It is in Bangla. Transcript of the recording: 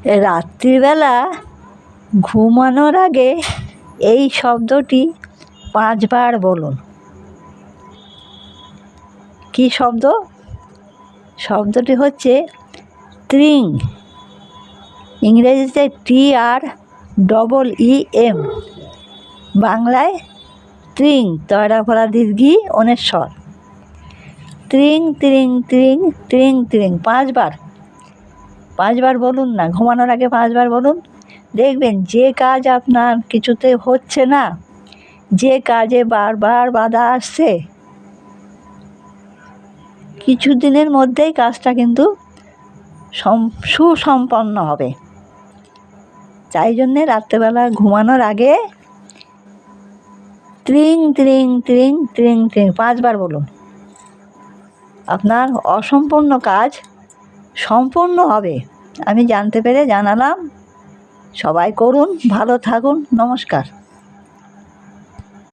রাত্রিবেলা ঘুমানোর আগে এই শব্দটি 5 বার বলুন। কী শব্দ? শব্দটি হচ্ছে ত্রিং। ইংরেজিতে TREEM, বাংলায় ত্রিং, তয়রা ফলা দীর্ঘি অনেশ্বর। ত্রিং ত্রিং ত্রিং ত্রিং ত্রিং 5 বার। 5 বার বলুন না, ঘুমানোর আগে 5 বার বলুন। দেখবেন যে কাজ আপনার কিছুতে হচ্ছে না, যে কাজে বারবার বাধা আসছে, কিছু দিনের মধ্যেই কাজটা কিন্তু সুসম্পন্ন হবে। তাই জন্যে রাত্রেবেলা ঘুমানোর আগে ত্রিং ত্রিং ত্রিং ত্রিং ত্রিং 5 বার বলুন। আপনার অসম্পূর্ণ কাজ সম্পূর্ণ হবে, আমি জানতে পেরে জানালাম। সবাই করুন, ভালো থাকুন, নমস্কার।